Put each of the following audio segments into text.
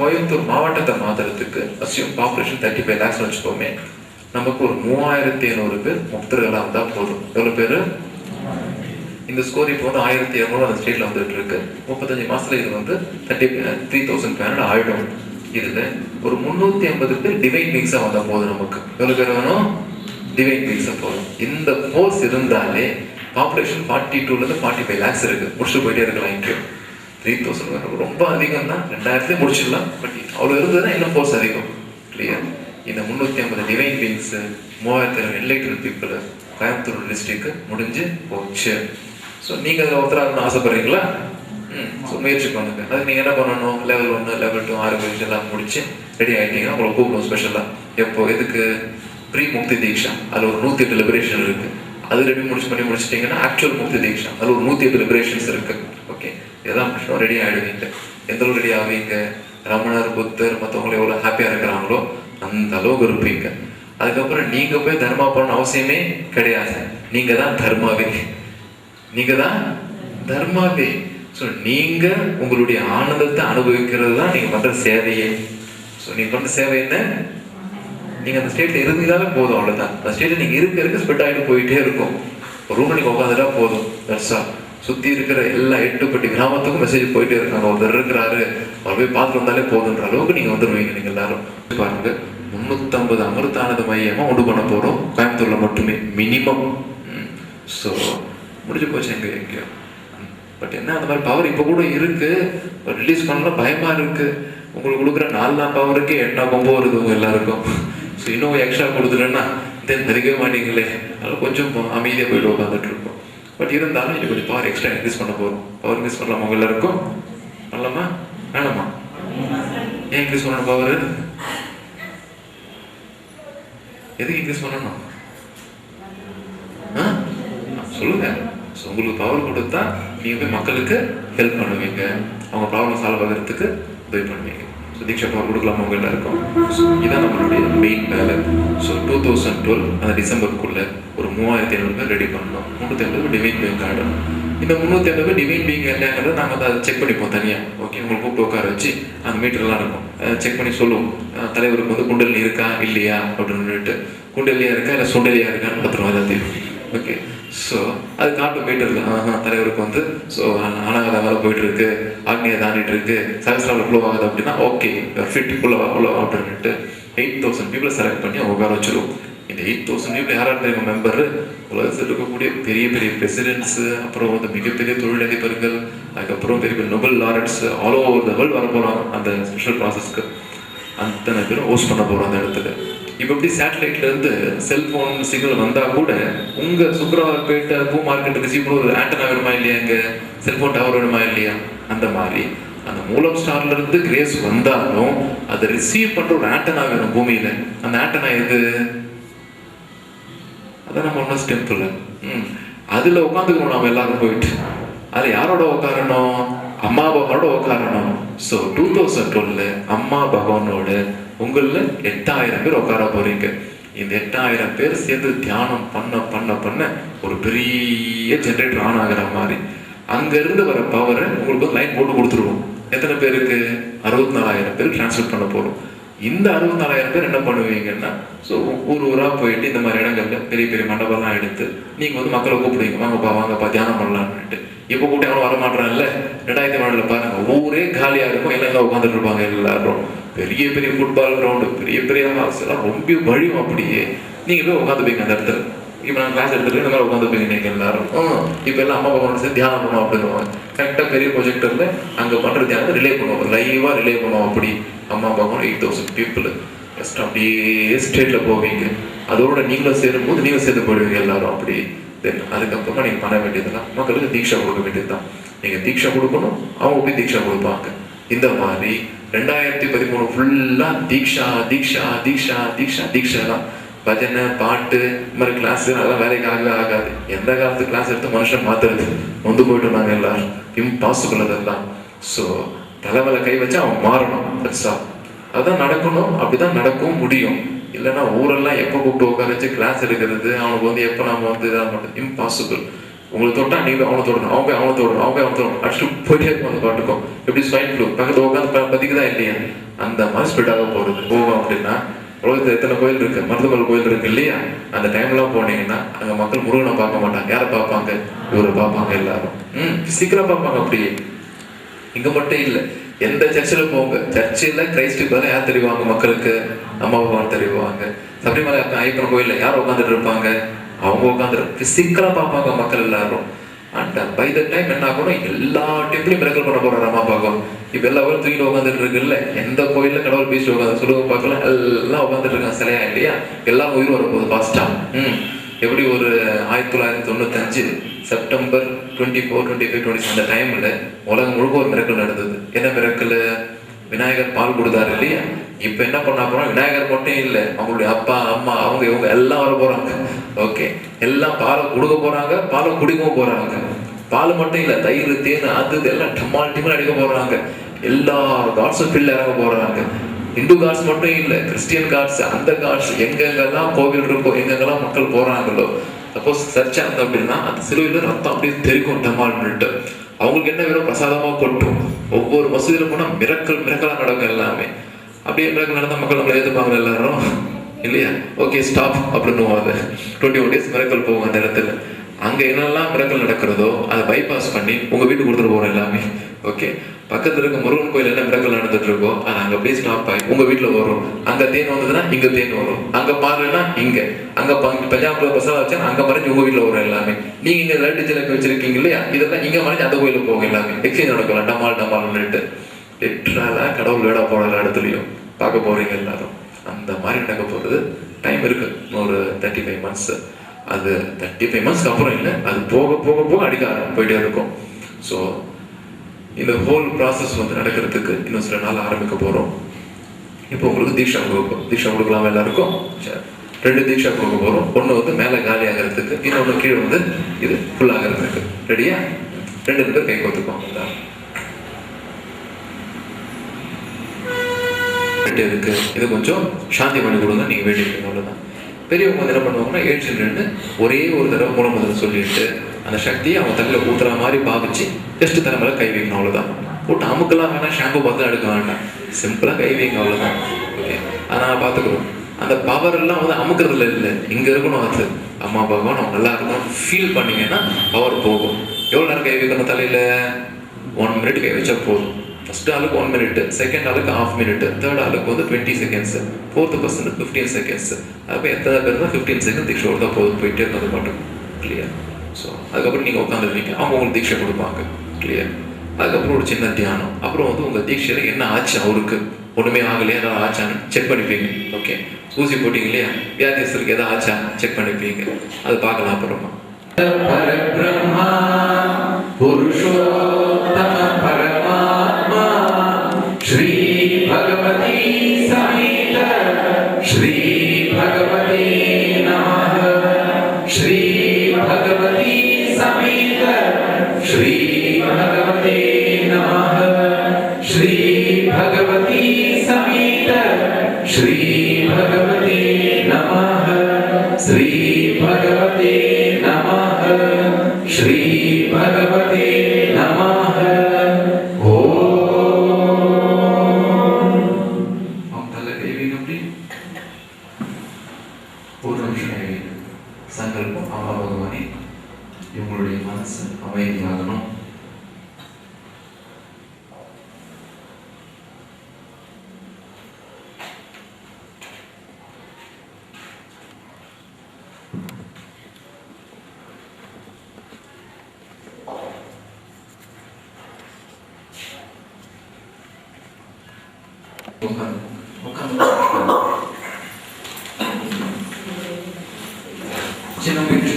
கோயம்புத்தூர் மாவட்டத்தை மாத்துறதுக்கு assume population 35 lakhs வச்சுக்கோமே, நமக்கு ஒரு 3500 பேர் முக்தர்களாக இருந்தால் போதும். எவ்வளோ பேர்? இந்த ஸ்கோர் இப்போ வந்து 1200 அந்த ஸ்டேட்ல வந்துட்டு இருக்கு. 35 மாசத்துல இது வந்து 33,500 ஆயிடும். இதுல ஒரு 350 பேர் டிவைன் பீங்ஸா வந்தா போதும். நமக்கு எவ்வளவு பேர் வேணும்? டிவைன் பீங்ஸா போதும். இந்த ஃபோர்ஸ் இருந்தாலே பாப்புலேஷன் 42 ல இருந்து 45 lakhs இருக்கு. முடிச்சுட்டு போயிட்டே இருக்கலாம். இங்கே 3000 ரொம்ப அதிகம் தான், 2000 முடிச்சிடலாம். பட் அவ்வளோ இருந்ததுன்னா இன்னும் ஃபோர்ஸ் அதிகம். கிளியர்? இந்த 350 divine beings 3000 enlightened people Coimbatore district முடிஞ்சு போச்சு. ஸோ நீங்கள் அதில் ஒருத்தராக ஆசைப்படுறீங்களா? ஸோ முயற்சி பண்ணுங்க. அதுக்கு நீங்கள் என்ன பண்ணணும்? லெவல் 1 லெவல் 2 6 பரீட்சை எல்லாம் முடிச்சு ரெடி ஆகிட்டீங்கன்னா உங்களை கூப்பிடும் ஸ்பெஷலாக. எப்போ? எதுக்கு? ப்ரீ முக்தி தீக்ஷா. அதில் ஒரு 108 லிபரேஷன் இருக்கு. அது ரெடி முடிச்சிட்டிங்கன்னா ஆக்சுவல் முக்தி தீக்ஷா அதில் ஒரு 108 லிபரேஷன்ஸ் இருக்கு. ஓகே, இதெல்லாம் முடிச்சோம் ரெடி ஆகிடுவீங்க. எந்த அளவு ரெடி ஆவீங்க? ரமணர், புத்தர் மற்றவங்களை எவ்வளோ ஹாப்பியாக இருக்கிறாங்களோ அந்த அளவுக்கு இருப்பீங்க. அதுக்கப்புறம் நீங்கள் போய் தர்மா பண்ண அவசியமே கிடையாது. நீங்கள் தான் தர்மாவே. நீங்கள் தான் தர்மாவே. ஸோ நீங்கள் உங்களுடைய ஆனந்தத்தை அனுபவிக்கிறது தான் நீங்கள் பண்ணுற சேவையே. ஸோ நீங்கள் பண்ணுற சேவை என்ன? நீங்கள் அந்த ஸ்டேட்டில் இருந்தீங்களாலே போதும், அவ்வளோதான். அந்த ஸ்டேட்டில் நீங்கள் இருக்க ஸ்பெட் ஆகிட்டு போயிட்டே இருக்கும். ஒரு ரூம் நீங்கள் உட்காந்துட்டா போதும். தர்ஷா சுற்றி இருக்கிற எல்லா 8 கிராமத்துக்கும் மெசேஜ் போயிட்டே இருக்காங்க. ஒருத்தர் இருக்கிறாரு, அவர் போய் பார்த்துட்டு வந்தாலே போதுன்ற அளவுக்கு நீங்கள் வந்துடுவீங்க. நீங்கள் எல்லாரும் பாருங்க, 350 அமிர்தானந்த மையமாக உண்டு பண்ண போகிறோம் கோயம்புத்தூரில் மட்டுமே மினிமம். ஸோ முடிஞ்சு போச்சு எங்கேயோ. பட் என்ன, அந்த மாதிரி பவர் இப்போ கூட இருக்கு. ரிலீஸ் பண்ணலாம் பயமா இருக்கு. உங்களுக்கு கொடுக்குற 4 பவருக்கு 8 கொம்பு வருது உங்க எல்லாருக்கும். ஸோ இன்னும் எக்ஸ்ட்ரா கொடுத்துட்டேன்னா தென் தெரிவிக்கவே மாட்டீங்களே. அதனால கொஞ்சம் அமைதியாக போயிட்டு உட்காந்துட்டு இருக்கோம். பட் இருந்தாலும் இது கொஞ்சம் பவர் எக்ஸ்ட்ரா இன்க்ரீஸ் பண்ண போகிறோம். பவர் இன்க்ரீஸ் பண்ணலாமா உங்க எல்லாருக்கும்? பண்ணலாமா வேணாமா? ஏன் இன்க்ரீஸ் பண்ணணும் பவர்? எதுக்கு இன்க்ரீஸ் பண்ணணும் சொல்லுங்க. ஸோ உங்களுக்கு பவர் கொடுத்தா நீங்கள் போய் மக்களுக்கு ஹெல்ப் பண்ணுவீங்க, அவங்க ப்ராப்ளம் சால்வ் ஆகிறதுக்கு உதவி பண்ணுவீங்க. ஸோ தீக்ஷா பவர் கொடுக்கலாமா உங்க எல்லாருக்கும்? ஸோ இதான் நம்மளுடைய மெயின் வேலை. ஸோ 2012 அந்த டிசம்பருக்குள்ள ஒரு 3500 பேர் ரெடி பண்ணணும். 350 டிவைன் பீயிங் ஆடணும். இந்த 350 டிவைன் பீயிங் என்னங்கிறத நாங்கள் அதை செக் பண்ணிப்போம் தனியாக. ஓகே, உங்களுக்கு கூப்பிட்டு உட்கார வச்சு அந்த மீட்டர்லாம் இருக்கும், செக் பண்ணி சொல்லுவோம். தலைவருக்கு வந்து குண்டலினி இருக்கா இல்லையா அப்படின்னுட்டு, குண்டலியா இருக்கா இல்லை சுண்டலியா இருக்கான்னு பார்த்துருவோம் எல்லாத்தையும். ஓகே, ஸோ அது காட்டு போயிட்டு இருக்கு. தலைவருக்கு வந்து ஸோ அனாகத வேலை போயிட்டு இருக்கு, ஆக்னியை தாண்டிட்டு இருக்கு, சகசிராவில் ஃப்ளோ ஆகுது அப்படின்னா ஓகே ஃபிட் உள்ளவா அப்படின்ட்டு 8000 பீப்புளை செலக்ட் பண்ணி அவங்க உட்கார வச்சிருவோம். இந்த 8000 பீப்புள் யாராவது தெரியும்? மெம்பர் உலகத்தில் இருக்கக்கூடிய பெரிய பெரிய பிரசிடென்ட்ஸு, அப்புறம் வந்து மிகப்பெரிய தொழிலதிபர்கள், அதுக்கப்புறம் பெரிய பெரிய Nobel laureates all over the world வர போகிறாங்க அந்த ஸ்பெஷல் ப்ராசஸ்க்கு. அத்தனை பேரும் ஹோஸ்ட் பண்ண போகிறோம் அந்த இடத்துல. இப்போ எப்படி சேட்டலைட்லேருந்து செல்ஃபோன் சிக்னல் வந்தால் கூட உங்கள் சுக்கரவார்பேட்டை பூ மார்க்கெட்டுக்கு ரிசீவ் ஒரு ஆண்டனா வேணுமா இல்லையா? இங்கே செல்ஃபோன் டவர் வேணுமா இல்லையா? அந்த மாதிரி அந்த மூலம் ஸ்டார்லேருந்து கிரேஸ் வந்தாலும் அதை ரிசீவ் பண்ணுற ஒரு ஆண்டனா வேணும் பூமியில். அந்த ஆண்டனா எது? அதான் நம்ம ஒன்றும் டெம்பிள். அதில் உட்காந்துக்கணும் நாம் எல்லாரும் போயிட்டு. அதில் யாரோட உட்காரணும்? அம்மா பகவானோட உட்காரணும். ஸோ 2012 அம்மா பகவானோட உங்களில் 8000 பேர் உட்கார போறீங்க. இந்த 8000 பேர் சேர்ந்து தியானம் பண்ண பண்ண பண்ண ஒரு பெரிய ஜென்ரேட்டர் ஆன் ஆகிற மாதிரி அங்கேருந்து வர பவரை உங்களுக்கு வந்து லைன் போட்டு கொடுத்துருவோம். எத்தனை பேருக்கு? 64000 பேர் டிரான்ஸ்ஃபர் பண்ண போகிறோம். இந்த 64000 பேர் என்ன பண்ணுவீங்கன்னா, ஸோ ஊராக போயிட்டு இந்த மாதிரி இடங்கள்ல பெரிய பெரிய மண்டபம்லாம் எடுத்து நீங்கள் வந்து மக்களை கூப்பிடுவீங்க, வாங்கப்பா தியானம் பண்ணலான்ட்டு. இப்போ கூட்டி அவனும் வரமாட்டான்ல. 2004 பாருங்க, ஊரே காலியாக இருக்கும், எல்லாம் உட்காந்துட்டு இருப்பாங்க எல்லாரும். பெரிய பெரிய ஃபுட்பால் கிரவுண்டு, பெரிய பெரிய ஹால்ஸ் எல்லாம் ரொம்ப வழியும். அப்படியே நீங்கள் போய் உட்காந்துப்பீங்க அந்த இடத்துல. இப்போ நான் கிளாஸ் எடுத்துட்டு இந்த மாதிரி உட்காந்துப்பீங்க நீங்கள் எல்லாரும். இப்போ எல்லாம் அம்மா பகவானோட சேர்ந்து தியானம் பண்ணுவோம் அப்படின்னுவாங்க. கரெக்டாக பெரிய ப்ரொஜெக்டரில் அங்கே பண்ணுற தியானத்தை ரிலே பண்ணுவோம், லைவாக ரிலே பண்ணுவோம். அப்படி அம்மா பகவான் 8000 பீப்புள் ஜஸ்ட் அப்படியே ஸ்டேட்டில் போவீங்க. அதோட நீங்களும் சேரும்போது நீங்கள் சேர்ந்து போயிடுவீங்க எல்லாரும். அப்படி தென் அதுக்கப்புறமா நீங்கள் பண்ண வேண்டியதுதான் மக்களுக்கு தீட்சா கொடுக்க வேண்டியது தான். நீங்கள் தீட்சா கொடுக்கணும், அவங்க போய் தீட்சா கொடுப்பாங்க. இந்த மாதிரி 2013 ஃபுல்லாக தீக்ஷா தீக்ஷா தீக்ஷா தீக்ஷா தீக்ஷா தான். பஜனை பாட்டு இந்த மாதிரி கிளாஸ் அதெல்லாம் வேலைக்கு ஆகவே ஆகாது. எந்த காலத்து கிளாஸ் எடுத்து மனுஷன் மாத்துறது வந்து போயிட்டு இருந்தாங்க எல்லாரும். இம்பாசிபிள் அதெல்லாம். ஸோ தலைவலை கை வச்சு அவன் மாறணும். பெருசா அதுதான் நடக்கணும். அப்படிதான் நடக்கவும் முடியும். இல்லைன்னா ஊரெல்லாம் எப்போ கூப்பிட்டு உட்கார வச்சு கிளாஸ் எடுக்கிறது, அவனுக்கு வந்து எப்போ நம்ம வந்து இதாக மட்டும் இம்பாசிபிள். உங்களுக்கு தொட்டா நீங்க அவனை தொடரும், அவங்க அவனை தொடரும், அவங்க அவனை தொடரும், அடிச்சுட்டு போயிட்டே இருக்கும் அந்த பாட்டுக்கும். எப்படி ஸ்வைன் ஃப்ளூ பக்கத்துல உட்காந்து பதிக்குதா இல்லையா, அந்த மாதிரி ஸ்ப்ரெட்டாக போறது. போகும் அப்படின்னா உலகத்தில் எத்தனை கோயில் இருக்கு, மருத்துவமனை கோயில் இருக்கு இல்லையா, அந்த டைம்லாம் போனீங்கன்னா அங்க மக்கள் முருகனை பார்க்க மாட்டாங்க. யாரை பார்ப்பாங்க? இவரை பார்ப்பாங்க எல்லாரும். சீக்கிரம் பார்ப்பாங்க. அப்படியே இங்க மட்டும் இல்லை, எந்த சர்ச்சில் போங்க, சர்ச்சில் கிரைஸ்டுக்கு பதிலாக யார் தெரிவாங்க மக்களுக்கு? அம்மா பகவான் தெரிவாங்க. சபரிமலை ஐயப்பன் கோயில்ல யார் உட்காந்துட்டு இருப்பாங்க? அவங்க உட்காந்து பிசிக்கலா பார்ப்பாங்க மக்கள் எல்லாரும். அண்ட் பை த டைம் என்ன ஆகணும், எல்லா டெம்பிளையும் மிரக்கல் பண்ண போறாரு அம்மா பகவான். இப்ப எல்லா கோயிலும் தூக்கிட்டு உட்காந்துட்டு இருக்கு இல்ல, எந்த கோயில்ல கடவுள் பேசிட்டு உட்காந்து சொல்லுங்க பார்க்கலாம், எல்லாம் உட்காந்துட்டு இருக்காங்க சிலையா இல்லையா, எல்லாம் உயிர் வரப்போகுது ஃபாஸ்டா. எப்படி ஒரு 1995 செப்டம்பர் 24, 25, 26 அந்த டைம்ல உலகம் முழுக்க ஒரு மிரக்கல் நடந்தது. என்ன மிரக்கல்? விநாயகர் பால் கொடுத்தாரு இல்லையா. இப்ப என்ன பண்ண போறோம், விநாயகர் மட்டும் இல்ல, அவங்களுடைய அப்பா அம்மா அவங்க இவங்க எல்லாம் வர போறாங்க. ஓகே, எல்லாம் பாலை கொடுக்க போறாங்க, பாலை குடிக்கவும் போறாங்க. பால் மட்டும் இல்ல, தயிர் தேன் அது எல்லாம் டம்மால் டிமல் அடிக்க போறாங்க. எல்லா காட்ஸும் பில் இறங்க போறாங்க. இந்து காட்ஸ் மட்டும் இல்ல, கிறிஸ்டியன் காட்ஸ், அந்த காட்ஸ் எங்கெங்கெல்லாம் கோவில் இருக்கோ, எங்கெங்கெல்லாம் மக்கள் போறாங்களோ. சப்போஸ் சர்ச்சா இருந்தோம் அப்படின்னா அந்த சிலுவையில ரத்தம் அப்படியே தெரிக்கும் டம்மால்னுட்டு. அவங்களுக்கு என்ன வேணும், பிரசாதமா கொட்டும். ஒவ்வொரு மசூதியில போனா மிரக்கலா நடக்கும் எல்லாமே. அப்படியே மிரக்கல் நடந்தா மக்கள் நம்மளை ஏற்றுப்பாங்க எல்லாரும் இல்லையா. ஓகே ஸ்டாப் அப்படின்னு 21 days மிரக்கல் போகும் அந்த இடத்துல. அங்க என்னெல்லாம் மிரக்கல் நடக்கிறதோ அதை பைபாஸ் பண்ணி உங்க வீட்டுக்கு கொடுத்துட்டு போறோம் எல்லாமே. ஓகே, பக்கத்துல இருக்க முருகன் கோயில் என்ன மிரக்கல் நடந்துட்டு இருக்கோ அது அங்க அப்படியே ஸ்டாப் ஆகி உங்க வீட்டுல வரும். அங்க தேன் வந்ததுன்னா இங்க தேன் வரும், அங்க பாருன்னா இங்க, அங்க பஞ்சாப்ல பசங்க வச்சா அங்க மறைஞ்சு உங்க வீட்டுல வரும் எல்லாமே. நீங்க இங்க லட்டு ஜிலேபி வச்சிருக்கீங்க இல்லையா, இதெல்லாம் இங்க மறைஞ்சு அந்த கோயிலுக்கு போகும் எல்லாமே. எக்ஸ்சேஞ்ச் நடக்கலாம், டமால்னுட்டு. லிட்டரலா கடவுள் வேடா போற எல்லா இடத்துலயும் பார்க்க போறீங்க எல்லாரும். அந்த மாதிரி நடக்க போறது. டைம் இருக்கு, ஒரு 35 months. அது 35 monthsக்கு அப்புறம் இல்லை, அது போக போக போக அடிக்க போயிட்டே இருக்கும். ஸோ இந்த ஹோல் ப்ராசஸ் வந்து நடக்கிறதுக்கு இன்னும் சில நாள் ஆரம்பிக்க போறோம். இப்போ உங்களுக்கு தீட்சா கொடுக்கலாம் எல்லாருக்கும். 2 தீட்சா கொடுக்க போறோம். ஒண்ணு வந்து மேல காலி ஆகிறதுக்கு, இன்னொன்னு கீழே வந்து இது ஃபுல் ஆகிறதுக்கு. ரெடியா? 2 பேர் கை கோத்துக்கோங்க. இருக்கு, இது கொஞ்சம் சாந்தி பண்ணி கொடுங்க, நீங்க வேண்டியிருக்கீங்க, அவ்வளவுதான். பெரியவங்க வந்து என்ன பண்ணுவாங்கன்னா 7 children ஒரே ஒரு தடவை மூலமுதல் சொல்லிட்டு அந்த சக்தியை அவங்க தலையில ஊத்துற மாதிரி பாவிச்சு ஜஸ்ட் தலை மேல கை வைக்கணும், அவ்வளவுதான். போட்டு அமுக்கெல்லாம் வேணா, ஷாம்பு பார்த்து எடுக்க வேண்டாம், சிம்பிளா கை வைங்க, அவ்வளவுதான். ஓகே, அதனால பாத்துக்கிறோம். அந்த பவர் எல்லாம் வந்து அமுக்கிறதுல இல்லை, இங்க இருக்கணும். அது அம்மா பகவான் அவங்க நல்லா இருக்கணும் ஃபீல் பண்ணீங்கன்னா பவர் போகும். எவ்வளவு நேரம் கை வைக்கணும் தலையில? 1 minute கை வச்சா போதும். ஃபர்ஸ்ட் ஆளுக்கு 1 minute, செகண்ட் ஆளுக்கு 1/2 minute, தேர்ட் ஆளுக்கு வந்து 20 seconds, ஃபோர்த் பர்சன் 15 seconds. அப்போ எத்தனை பேர் தான் 15 seconds தீட்சை தான் போதும், போயிட்டே இருந்தது மட்டும். கிளியர்? ஸோ அதுக்கப்புறம் நீங்கள் உட்காந்துருவீங்க, அவங்க உங்களுக்கு தீட்சை கொடுப்பாங்க. கிளியர்? அதுக்கப்புறம் ஒரு சின்ன தியானம். அப்புறம் வந்து உங்கள் தீட்சையில் என்ன ஆச்சு, அவருக்கு ஒன்றுமே ஆகலையா, ஏதாவது ஆச்சான்னு செக் பண்ணிப்பீங்க. ஓகே, ஊசி போட்டிங்க இல்லையா, வியாதியஸ்தருக்கு எதாவது ஆச்சா செக் பண்ணிப்பீங்க. அது பார்க்கலாம் அப்புறமா. பரபிரம்மா புருஷோத்தம பரமாத்மா ஸ்ரீ பகவதி சமேத ஸ்ரீ பகவதி நமः. ஸ்ரீ பகவதி சமேத ஸ்ரீ பகவதி நமः. ஸ்ரீ பகவதி சமேத ஸ்ரீ பகவதி நமः. ஸ்ரீ பகவதி நமः. ஸ்ரீ பகவதி நமः. சங்கல்பம் அம்மா பகவானே, இவங்களுடைய மனசு அமைதியாகணும். சின்ன முயற்சி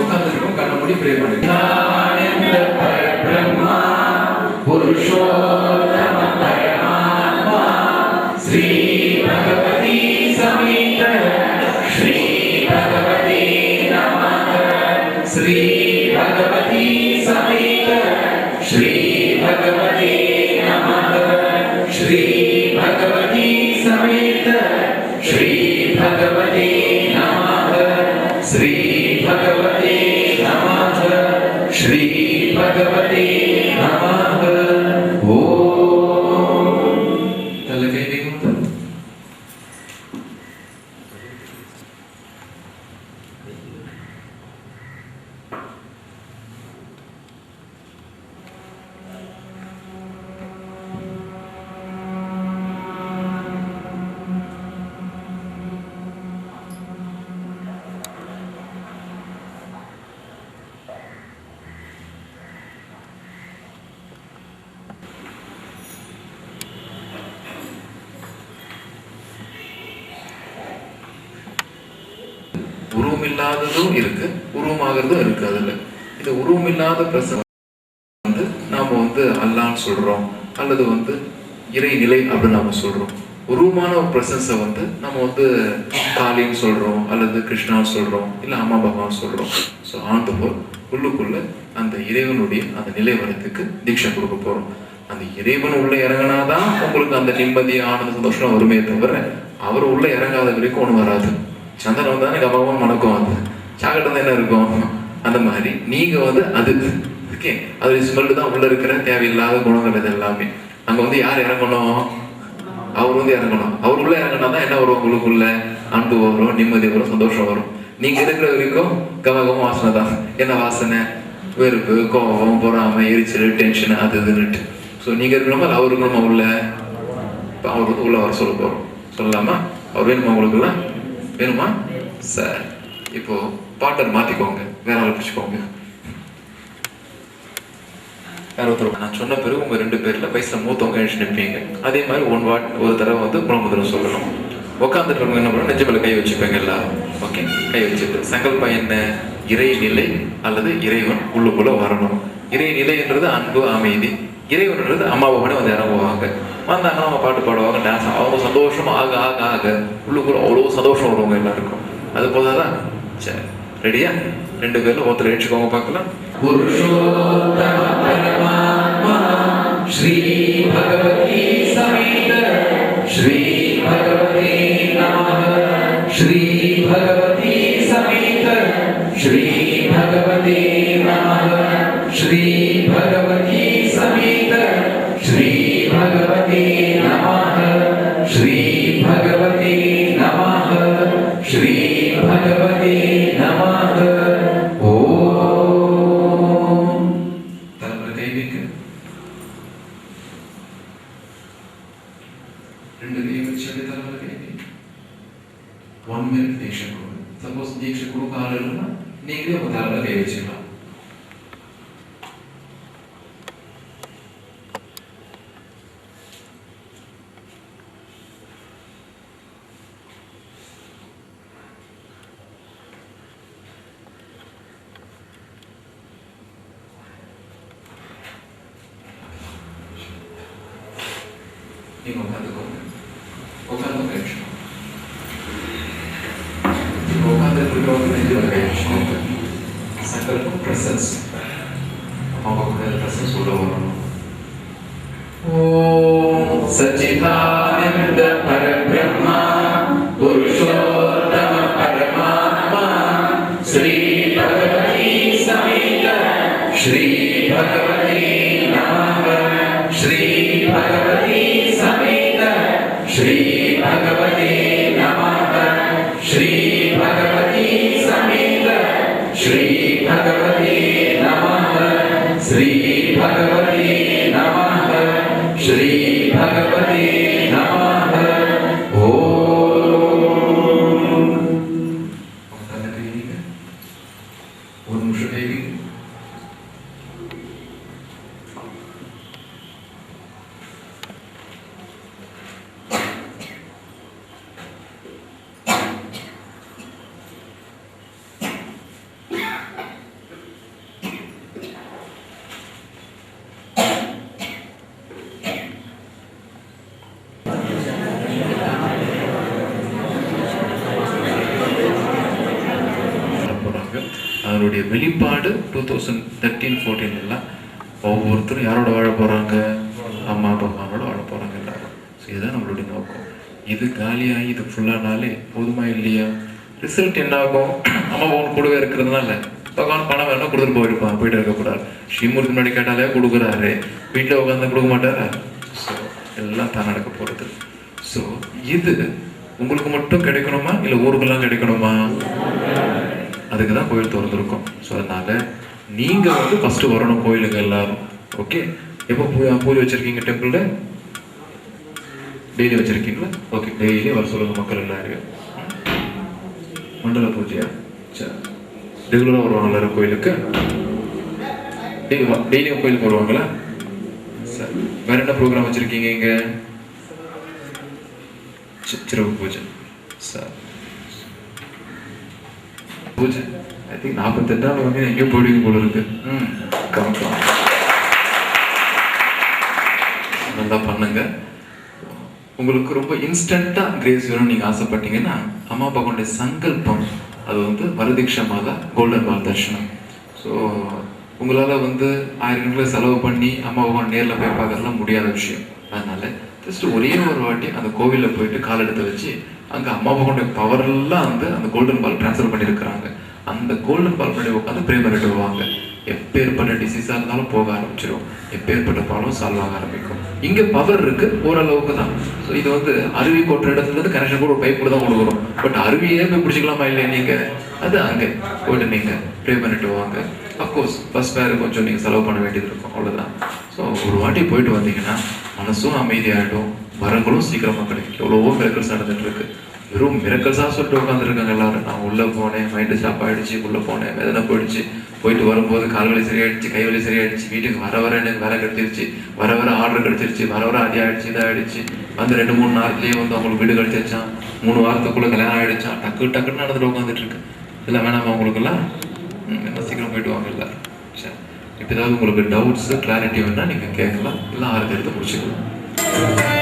உட்காந்துருக்கோம், கண்ண மூடி ப்ரே பண்ணுங்க. பரபிரம்மா புருஷோத்தம பரமாத்மா ஸ்ரீ பகவதி சமேத ஸ்ரீ பகவதி நமः. ஸ்ரீ பகவதி சமேத ஸ்ரீ பகவதி நமः. ஸ்ரீ பகவதி சமேத ஸ்ரீ பகவதி நமः. உருவம் இல்லாததும் இருக்கு, உருவமாகிறதும் இருக்கு. அதுல இந்த உருவம் இல்லாத பிரசன்ஸ் வந்து நாம வந்து அல்லான்னு சொல்றோம், அல்லது வந்து இறைநிலை அப்படின்னு நாம சொல்றோம். உருவமான ஒரு பிரசன்ஸை வந்து நம்ம வந்து காளின்னு சொல்றோம், அல்லது கிருஷ்ணான்னு சொல்றோம், இல்லை அம்மா பாபான்னு சொல்றோம். ஸோ ஆண்டவர் உள்ளுக்குள்ள அந்த இறைவனுடைய அந்த நிலை வரத்துக்கு தீட்சை கொடுக்க போறோம். அந்த இறைவன் உள்ள இறங்கினாதான் உங்களுக்கு அந்த நிம்மதி, ஆனந்த, சந்தோஷம் வருமே தவிர அவர் உள்ள இறங்காத வரைக்கும் ஒன்றும் வராது. சந்தனம் தானே கபாபம் மணக்கும், அது சாக்கட்டை தான் என்ன இருக்கும். அந்த மாதிரி நீங்க வந்து அது ஓகே, அது ஸ்மெல்லு தான் உள்ள இருக்கிற தேவையில்லாத குணங்கள் இது எல்லாமே. அங்க வந்து யார் இறங்கணும்? அவர் வந்து இறங்கணும். அவர் உள்ள இறங்கினா தான் என்ன வரும்? உங்களுக்குள்ள அன்பு வரும், நிம்மதி வரும், சந்தோஷம் வரும். நீங்க இருக்கிற வரைக்கும் கமகமும் வாசனை தான். என்ன வாசனை? வெறுப்பு, கோபம், பொறாமை, எரிச்சல், டென்ஷன், அது இதுன்னுட்டு. ஸோ நீங்க இருக்கணுமா அவர் இருக்கணுமா உள்ள? இப்போ அவர் வந்து உள்ள வர சொல்ல போறோம். சொல்லலாமா? அவர் வேணுமா உங்களுக்குலாம்? வேணுமா? சார் இப்போ பாட்டர் மாத்திக்கோங்க, வேற ஆள் பிடிச்சிக்கோங்க. வேற ஒருத்தர் நான் சொன்ன பிறகு உங்க 2 பேர்ல வயசுல மூத்தவங்க எழுச்சி நிற்பீங்க. அதே மாதிரி ஒரு தடவை வந்து குணமுதலம் சொல்லணும். உட்காந்துட்டு இருக்கவங்க என்ன பண்ணணும்? நெஞ்சு மேல கை வச்சுப்பேங்க எல்லாரும். ஓகே, கை வச்சுட்டு சங்கல்பம் என்ன? இறைநிலை அல்லது இறைவன் உள்ளுக்குள்ள வரணும். இறைநிலைன்றது அன்பு, அமைதி. இறைவன்றது அம்மா பாபானே வந்து இறங்குவாங்க. வந்தாங்கன்னா அவங்க பாட்டு பாடுவாங்க, டான்ஸ், அவங்க சந்தோஷமா ஆக ஆக ஆக உள்ளுக்குள்ள அவ்வளோ சந்தோஷம் வருவாங்க எல்லாருக்கும். அது போதாதான்? சரி, ரெடியா? 2 பேர்ல ஒருத்தர் எழுச்சிக்கோங்க பார்க்கலாம். புருஷோத்தம பரமாத்மா ஸ்ரீ பகவதி சமேத ஸ்ரீ பகவதி நமः. ஸ்ரீ பகவதி சமேத ஸ்ரீ பகவதி நமः. ஸ்ரீ பகவதி சமேத ஸ்ரீ பகவதி நமः. ஸ்ரீ பகவதி நமः. ஸ்ரீ பகவதி நமः. ஓம். தலைமுறை கை வைக்க. 2 கை வச்சு தலைமுறை கை வைக்க. 1 minute தீட்சை கொடுங்க. சப்போஸ் தீட்சை கொடுக்க ஆள் இல்லைன்னா நீங்களே உங்க தலைமுறை கை வச்சுக்கலாம். நீங்க உட்காந்துக்கோங்க. உட்காந்து கழிச்சோம். இப்போ உட்காந்து இருக்கிறவங்க நெஞ்சு வர கழிச்சோங்க. சங்கல்பம் பிரசன்ஸ், அவங்க பிரசன்ஸ் உள்ள வரணும். ஓம் சச்சிதானந்த பரபிரம்மா புருஷோத்தம பரமாத்மா ஸ்ரீ பகவதி சமேத ஸ்ரீ பகவதி நமः. ஸ்ரீ பகவதி சமேத ஸ்ரீ பகவதி நமः. ஸ்ரீ பகவதி சமேத ஸ்ரீ பகவதி நமः. ஸ்ரீ பகவதி நமः. ஸ்ரீ பகவதி நமः. ஓம். ஒரு நிமிஷம் தேவி. அதனுடைய வெளிப்பாடு 2013-14 எல்லாம் ஒவ்வொருத்தரும் யாரோட வாழ போறாங்க? அம்மா பகவானோட வாழ போறாங்க எல்லாரும். ஸோ இதுதான் நம்மளுடைய நோக்கம். இது காலியாகி இது ஃபுல்லானாலே போதுமா இல்லையா? ரிசல்ட் என்ன ஆகும்? அம்மா பகவான் கூடவே இருக்கிறதுனால பகவான் பணம் வேணும் கொடுத்துட்டு போயிட்டு இருக்கக்கூடாது. ஸ்ரீமூர்த்தி முன்னாடி கேட்டாலே கொடுக்குறாரு, வீட்டில் உட்காந்து கொடுக்க மாட்டாரா? ஸோ எல்லாம் தான் நடக்க போறது. ஸோ இது உங்களுக்கு மட்டும் கிடைக்கணுமா இல்லை ஊருக்கெல்லாம் கிடைக்கணுமா? அதுக்கு தான் கோயில் திறந்துருக்கும். ஸோ அதனால நீங்க வந்து ஃபர்ஸ்ட் வரணும் கோயிலுக்கு எல்லாரும். ஓகே, எப்போ பூஜை வச்சிருக்கீங்க? டெம்பிள்ல டெய்லி வச்சிருக்கீங்களா? ஓகே, டெய்லி வர சொல்லுங்க மக்கள் எல்லாரையும். மண்டல பூஜையா? சரி, ரெகுலராக வருவாங்க எல்லாரும் கோயிலுக்கு? டெய்லியும் கோயிலுக்கு வருவாங்களா? சரி, வேற என்ன ப்ரோக்ராம் வச்சிருக்கீங்க இங்க? சிறப்பு பூஜை. சார் பூஜை ஐ திங்க் 48 வந்து எங்கேயும் போயிடுங்க போல இருக்கு. கவனிக்கலாம், நல்லா பண்ணுங்க. உங்களுக்கு ரொம்ப இன்ஸ்டண்ட்டாக கிரேஸ் வேணும்னு நீங்கள் ஆசைப்பட்டீங்கன்னா அம்மா அப்பாவுடைய சங்கல்பம் அது வந்து வரதீட்சை மாதா கோல்டன் பால் தர்ஷனம். ஸோ உங்களால் வந்து 1000 செலவு பண்ணி அம்மா அப்பா நேரில் போய் பார்க்கறதுலாம் முடியாத விஷயம். அதனால ஜஸ்ட் ஒரே ஒரு வாட்டி அந்த கோவிலில் போயிட்டு கால் எடுத்து வச்சு அங்கே அம்மா அப்பாவுடைய பவரெல்லாம் வந்து அந்த கோல்டன் பால் ட்ரான்ஸ்ஃபர் பண்ணியிருக்கிறாங்க. அந்த கோல்டன் பால் பண்ணி உட்காந்து ப்ரே பண்ணிட்டு வருவாங்க. எப்பேற்பட்ட டிசீஸாக இருந்தாலும் போக ஆரம்பிச்சிடும், எப்பேற்பட்ட ப்ராப்ளம் சால்வ் ஆக ஆரம்பிக்கும். இங்கே பவர் இருக்கு ஓரளவுக்கு தான். ஸோ இது வந்து அருவி கொட்டுற இடத்துல இருந்து கனெக்ஷன் கூட ஒரு பைப் கூட தான் கொடுக்குறோம். பட் அருவியே போய் பிடிச்சிக்கலாமா இல்லையா நீங்கள்? அது அங்கே போய்ட்டு நீங்கள் ப்ரே பண்ணிட்டு வாங்க. அஃப்கோர்ஸ் ஃபர்ஸ்ட் பேர் கொஞ்சம் நீங்கள் செலவு பண்ண வேண்டியது இருக்கும், அவ்வளோதான். ஸோ ஒரு வாட்டி போயிட்டு வந்தீங்கன்னா மனசும் அமைதியாகிடும், வரங்களும் சீக்கிரமாக கிடைக்கும். எவ்வளவோ மிரக்கல்ஸ் நடந்துட்டு இருக்கு. வெறும் மிரக்கல்ஸாக சொல்லிட்டு உட்காந்துருக்காங்க எல்லாரும். நான் உள்ளே போனேன், மைண்டு ஸ்டாப் ஆகிடுச்சு, உள்ளே போனேன், வேதனை போயிடுச்சு, போயிட்டு வரும்போது கால் வலி சரியாயிடுச்சு, கை வலி சரியாயிடுச்சு, வீட்டுக்கு வர எனக்கு வேலை கிடைச்சிருச்சு, வர ஆர்டர் கிடைச்சிருச்சு, வர அடி ஆகிடுச்சு, இதாகிடுச்சு, வந்து 2-3 நாள்லேயே வந்து அவங்களுக்கு வீடு கிடைச்சிருச்சான், 3 வாரத்துக்குள்ளே கல்யாணம் ஆகிடுச்சான், டக்குன்னு நடந்துட்டு உட்காந்துட்டு இருக்கு. இதெல்லாம் வேணாமா உங்களுக்குலாம்? என்ன சீக்கிரம் போயிட்டு வாங்க எல்லாரும். சரி, இப்போ ஏதாவது உங்களுக்கு டவுட்ஸு கிளாரிட்டி வேணால் நீங்கள் கேட்கலாம், இல்லை ஆறு எடுத்து முடிச்சுக்கலாம்.